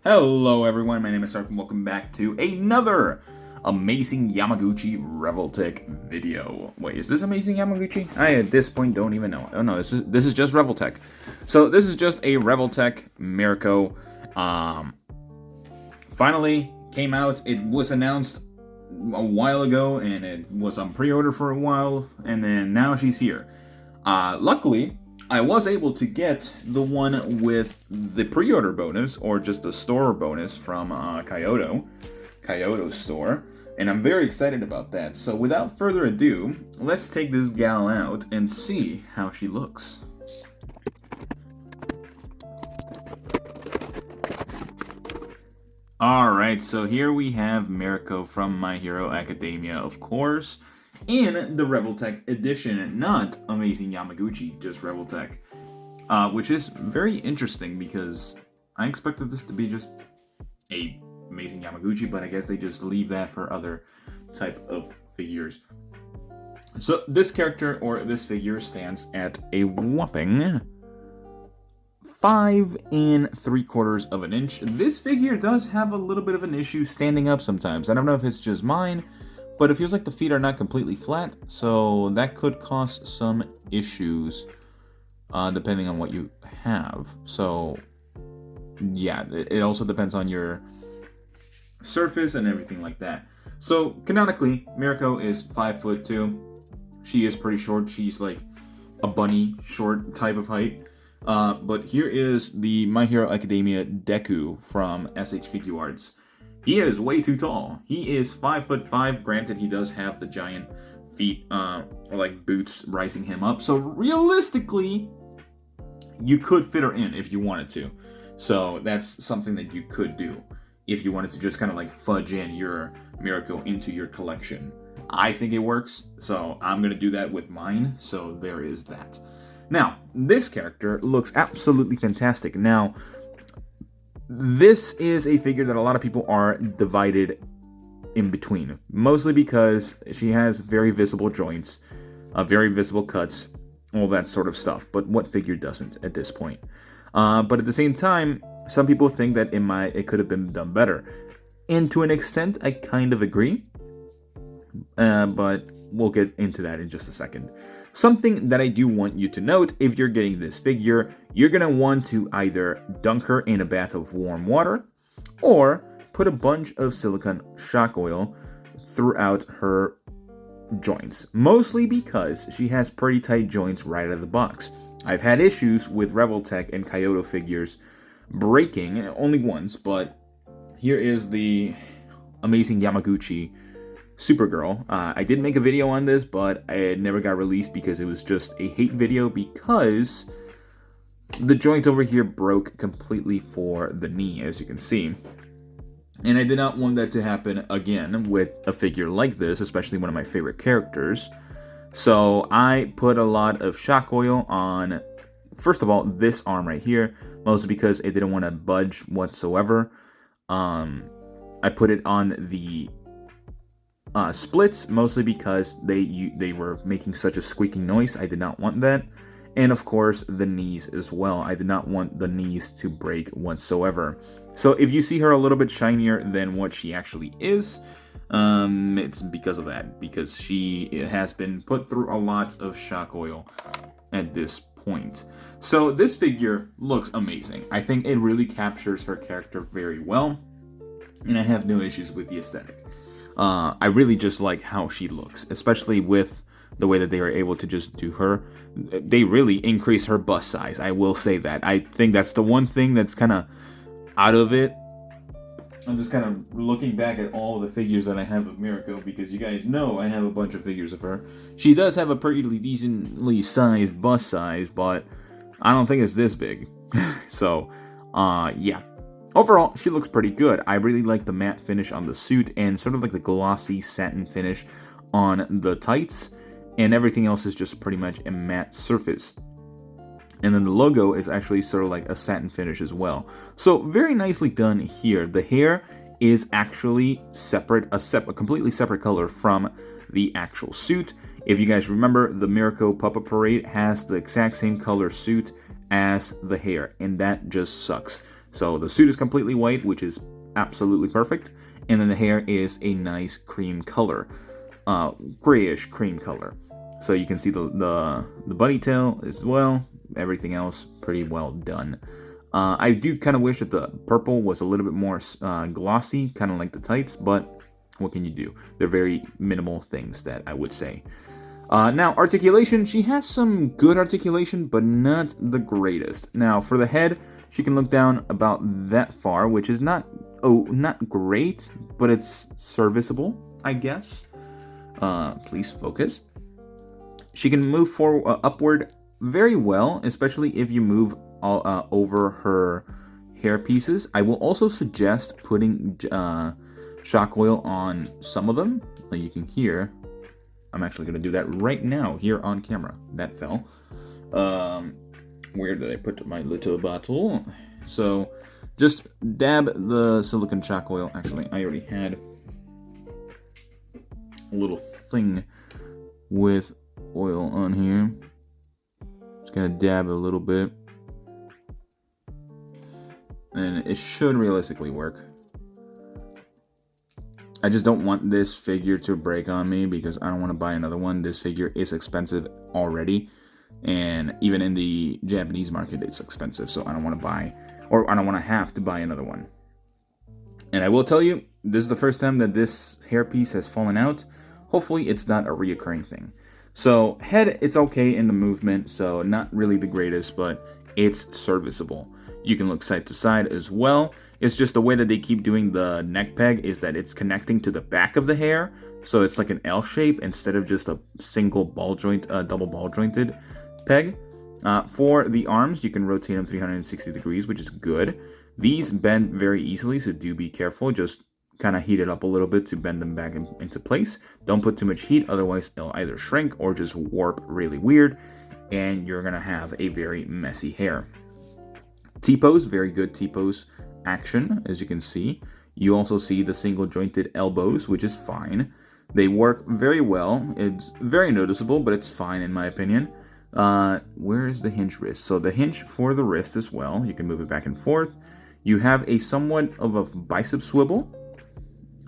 Hello everyone, my name is Sark and welcome back to another Amazing Yamaguchi Revoltech video. Wait, is this Amazing Yamaguchi? I at this point don't even know. Oh no, this is just Revoltech. So this is just a Revoltech MIRKO. Finally came out. It was announced a while ago and it was on pre-order for a while, and then now she's here. Luckily, I was able to get the one with the pre-order bonus, or just the store bonus from Kyoto's store, and I'm very excited about that. So without further ado, let's take this gal out and see how she looks. Alright, so here we have MIRKO from My Hero Academia, of course, in the Revoltech edition, not Amazing Yamaguchi, just Revoltech. Which is very interesting because I expected this to be just a Amazing Yamaguchi, but I guess they just leave that for other type of figures. So this character, or this figure, stands at a whopping 5 3/4 of an inch. This figure does have a little bit of an issue standing up sometimes. I don't know if it's just mine, but it feels like the feet are not completely flat, so that could cause some issues depending on what you have. So yeah, it also depends on your surface and everything like that. So canonically, MIRKO is 5'2". She is pretty short. She's like a bunny short type of height. But here is the My Hero Academia Deku from SH Figuarts. He is way too tall. He is 5'5". Granted, he does have the giant feet, or like boots rising him up. So realistically, you could fit her in if you wanted to. So that's something that you could do if you wanted to just kind of like fudge in your MIRKO into your collection. I think it works, so I'm going to do that with mine. So there is that. Now, this character looks absolutely fantastic. Now, this is a figure that a lot of people are divided in between, mostly because she has very visible joints, very visible cuts, all that sort of stuff. But what figure doesn't at this point? But at the same time, some people think that it could have been done better. And to an extent, I kind of agree. But we'll get into that in just a second. Something that I do want you to note, if you're getting this figure, you're going to want to either dunk her in a bath of warm water, or put a bunch of silicone shock oil throughout her joints, mostly because she has pretty tight joints right out of the box. I've had issues with Revoltech and Kyoto figures breaking, only once, but here is the Amazing Yamaguchi Supergirl. I did make a video on this, but it never got released because it was just a hate video, because the joint over here broke completely for the knee, as you can see. And I did not want that to happen again with a figure like this, especially one of my favorite characters. So I put a lot of shock oil on, first of all, this arm right here, mostly because it didn't want to budge whatsoever. I put it on the splits, mostly because they were making such a squeaking noise. I did not want that. And of course, the knees as well. I did not want the knees to break whatsoever. So if you see her a little bit shinier than what she actually is, it's because of that. Because it has been put through a lot of shock oil at this point. So this figure looks amazing. I think it really captures her character very well. And I have no issues with the aesthetic. I really just like how she looks, especially with the way that they were able to just do her. They really increase her bust size, I will say that. I think that's the one thing that's kind of out of it. I'm just kind of looking back at all the figures that I have of MIRKO, because you guys know I have a bunch of figures of her. She does have a pretty decently sized bust size, but I don't think it's this big. So, yeah. Overall, she looks pretty good. I really like the matte finish on the suit and sort of like the glossy satin finish on the tights. And everything else is just pretty much a matte surface. And then the logo is actually sort of like a satin finish as well. So very nicely done here. The hair is actually separate, a completely separate color from the actual suit. If you guys remember, the MIRKO Puppet Parade has the exact same color suit as the hair, and that just sucks. So the suit is completely white, which is absolutely perfect. And then the hair is a nice cream color, grayish cream color. So you can see the bunny tail as well. Everything else pretty well done. I do kind of wish that the purple was a little bit more glossy, kind of like the tights, but what can you do? They're very minimal things that I would say. Now, articulation, she has some good articulation, but not the greatest. Now, for the head, she can look down about that far, which is not great, but it's serviceable, I guess. Please focus. She can move forward, upward very well, especially if you move over her hair pieces. I will also suggest putting shock oil on some of them. Like you can hear, I'm actually going to do that right now here on camera. That fell. Where did I put my little bottle? So just dab the silicone shock oil. Actually, I already had a little thing with oil on here. Just gonna dab a little bit, and it should realistically work. I just don't want this figure to break on me because I don't want to buy another one. This figure is expensive already, and even in the Japanese market it's expensive, so I don't want to buy, or I don't want to have to buy another one. And I will tell you, this is the first time that this hairpiece has fallen out. Hopefully it's not a reoccurring thing. So head, it's okay in the movement, so not really the greatest, but it's serviceable. You can look side to side as well. It's just the way that they keep doing the neck peg is that it's connecting to the back of the hair, so it's like an L shape instead of just a single ball joint, double ball jointed peg. For the arms, you can rotate them 360 degrees, which is good. These bend very easily, so do be careful. Just kind of heat it up a little bit to bend them back into place. Don't put too much heat, otherwise it'll either shrink or just warp really weird, and you're gonna have a very messy hair. T-pose, very good T-pose action, as you can see. You also see the single jointed elbows, which is fine. They work very well. It's very noticeable, but it's fine in my opinion. Where is the hinge wrist? So the hinge for the wrist as well, you can move it back and forth. You have a somewhat of a bicep swivel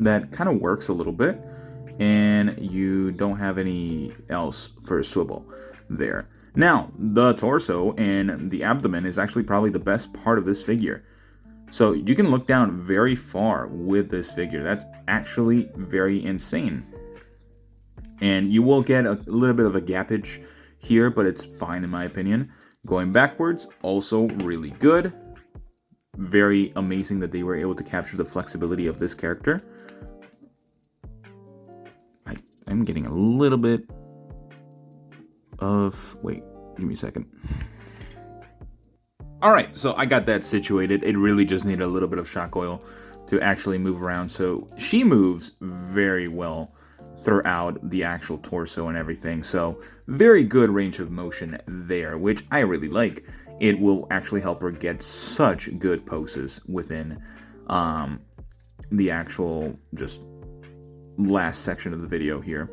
that kind of works a little bit, and you don't have any else for a swivel there. Now, the torso and the abdomen is actually probably the best part of this figure. So you can look down very far with this figure. That's actually very insane. And you will get a little bit of a gappage here, but it's fine in my opinion. Going backwards, also really good. Very amazing that they were able to capture the flexibility of this character. I'm getting a little bit of... Wait, give me a second. Alright, so I got that situated. It really just needed a little bit of shock oil to actually move around. So she moves very well throughout the actual torso and everything. So very good range of motion there, which I really like. It will actually help her get such good poses within the actual just last section of the video here.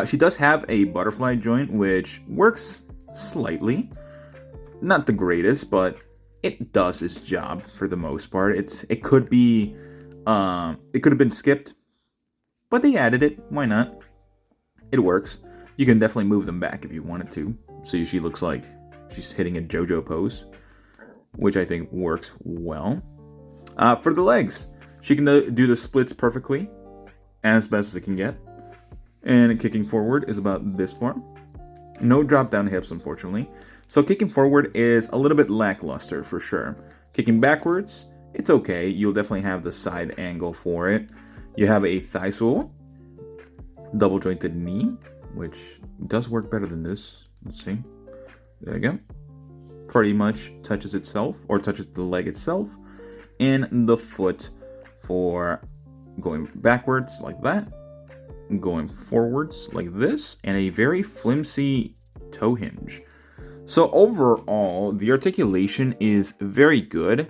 She does have a butterfly joint, which works slightly. Not the greatest, but it does its job for the most part. It could have been skipped, but they added it. Why not? It works. You can definitely move them back if you wanted to. So she looks like she's hitting a JoJo pose, which I think works well. For the legs, she can do the splits perfectly, as best as it can get. And kicking forward is about this far. No drop down hips, unfortunately. So kicking forward is a little bit lackluster for sure. Kicking backwards, it's okay. You'll definitely have the side angle for it. You have a thigh swivel, double jointed knee, which does work better than this. Let's see. There you go. Pretty much touches itself, or touches the leg itself, and the foot for going backwards like that, going forwards like this, and a very flimsy toe hinge. So overall, the articulation is very good.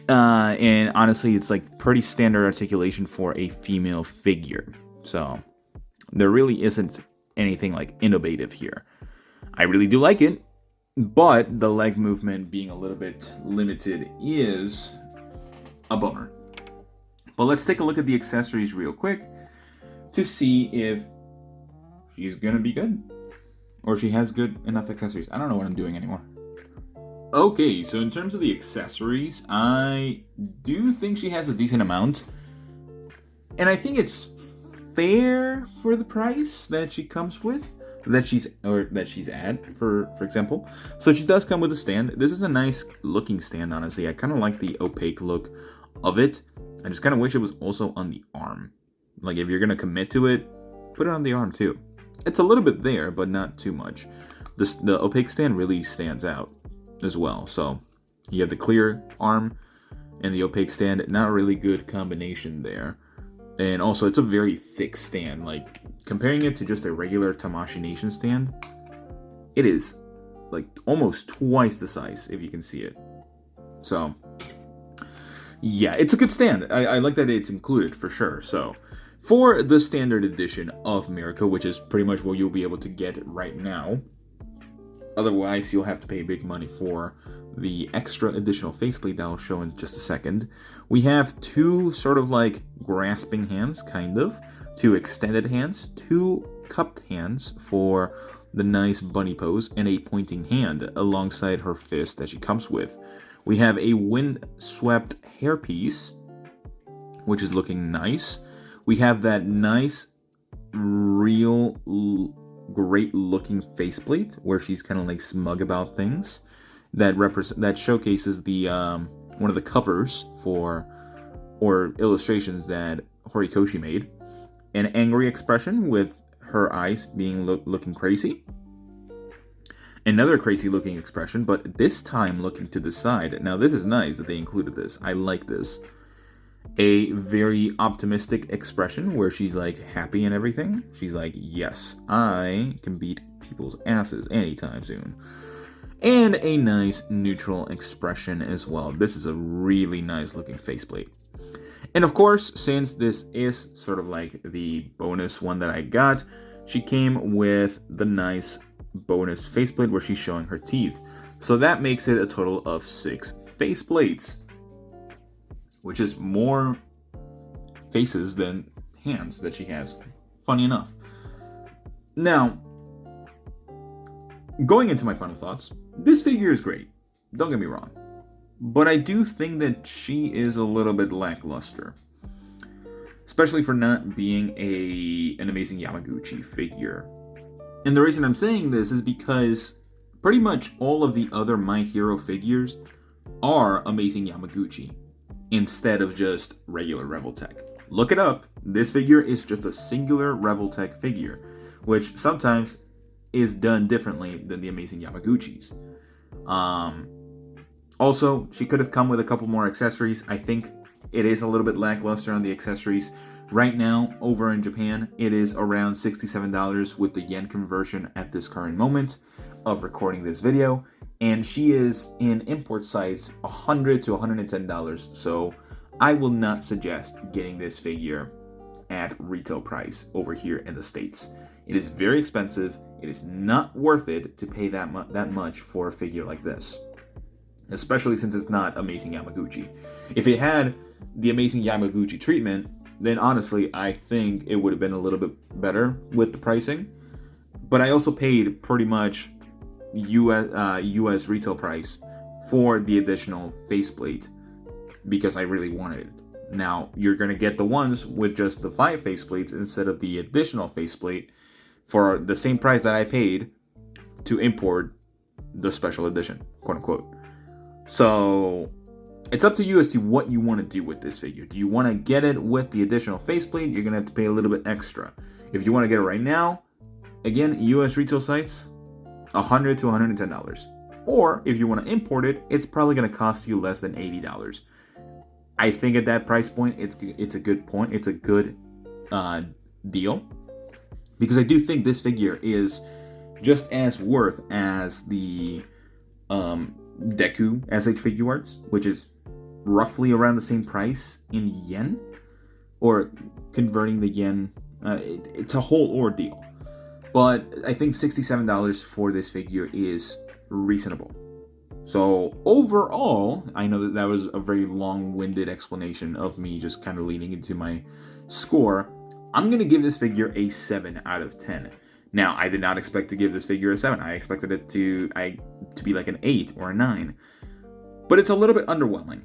And honestly, it's like pretty standard articulation for a female figure. So there really isn't anything like innovative here. I really do like it. But the leg movement being a little bit limited is a bummer. But let's take a look at the accessories real quick to see if she's gonna be good. Or she has good enough accessories. I don't know what I'm doing anymore. Okay, so in terms of the accessories, I do think she has a decent amount. And I think it's fair for the price that she comes with. That she's at, for example. So she does come with a stand. This is a nice looking stand, honestly. I kind of like the opaque look of it. I just kind of wish it was also on the arm. Like, if you're going to commit to it, put it on the arm too. It's a little bit there, but not too much. The opaque stand really stands out as well. So you have the clear arm and the opaque stand. Not a really good combination there. And also, it's a very thick stand. Like, comparing it to just a regular Tamashii Nation stand, it is like almost twice the size, if you can see it. So, yeah, it's a good stand. I like that it's included for sure. So, for the standard edition of MIRKO, which is pretty much what you'll be able to get right now, otherwise you'll have to pay big money for the extra additional faceplate that I'll show in just a second. We have two sort of like grasping hands, kind of, two extended hands, two cupped hands for the nice bunny pose, and a pointing hand alongside her fist that she comes with. We have a wind-swept hairpiece, which is looking nice. We have that nice, real, great-looking faceplate where she's kind of like smug about things. That showcases the one of the covers or illustrations that Horikoshi made. An angry expression with her eyes being looking crazy. Another crazy looking expression, but this time looking to the side. Now this is nice that they included this. I like this. A very optimistic expression where she's like happy and everything. She's like, yes, I can beat people's asses anytime soon. And a nice neutral expression as well. This is a really nice looking faceplate. And of course, since this is sort of like the bonus one that I got, she came with the nice bonus faceplate where she's showing her teeth. So that makes it a total of 6 faceplates, which is more faces than hands that she has. Funny enough. Now, going into my final thoughts, this figure is great. Don't get me wrong. But I do think that she is a little bit lackluster. Especially for not being an Amazing Yamaguchi figure. And the reason I'm saying this is because pretty much all of the other My Hero figures are Amazing Yamaguchi instead of just regular Revoltech. Look it up. This figure is just a singular Revoltech figure, which sometimes is done differently than the Amazing Yamaguchis. Also, she could have come with a couple more accessories. I think it is a little bit lackluster on the accessories. Right now, over in Japan, it is around $67 with the yen conversion at this current moment of recording this video. And she is in import sites $100 to $110. So I will not suggest getting this figure at retail price over here in the States. It is very expensive. It is not worth it to pay that much for a figure like this. Especially since it's not Amazing Yamaguchi. If it had the Amazing Yamaguchi treatment, then honestly, I think it would have been a little bit better with the pricing. But I also paid pretty much US retail price for the additional faceplate because I really wanted it. Now, you're going to get the ones with just the 5 faceplates instead of the additional faceplate for the same price that I paid to import the special edition, quote unquote. So it's up to you as to what you want to do with this figure. Do you want to get it with the additional faceplate? You're going to have to pay a little bit extra. If you want to get it right now, again, US retail sites, $100 to $110. Or if you want to import it, it's probably going to cost you less than $80. I think at that price point, it's a good point. It's a good deal. Because I do think this figure is just as worth as the Deku SH Figure Arts, which is roughly around the same price in yen, or converting the yen. It's a whole ordeal. But I think $67 for this figure is reasonable. So overall, I know that that was a very long-winded explanation of me just kind of leading into my score. I'm going to give this figure a 7 out of 10. Now, I did not expect to give this figure a 7. I expected it to be like an 8 or a 9. But it's a little bit underwhelming.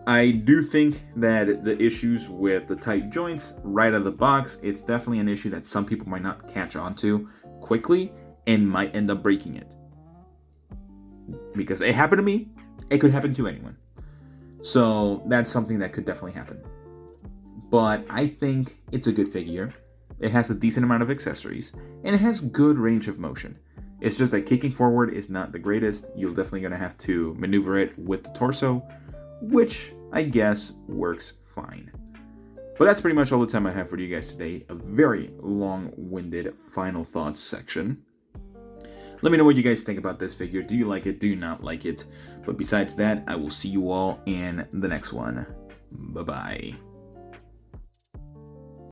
I do think that the issues with the tight joints right out of the box, it's definitely an issue that some people might not catch on to quickly and might end up breaking it. Because it happened to me, it could happen to anyone. So that's something that could definitely happen. But I think it's a good figure. It has a decent amount of accessories, and it has good range of motion. It's just that kicking forward is not the greatest. You're definitely going to have to maneuver it with the torso, which I guess works fine. But that's pretty much all the time I have for you guys today. A very long-winded final thoughts section. Let me know what you guys think about this figure. Do you like it? Do you not like it? But besides that, I will see you all in the next one. Bye-bye.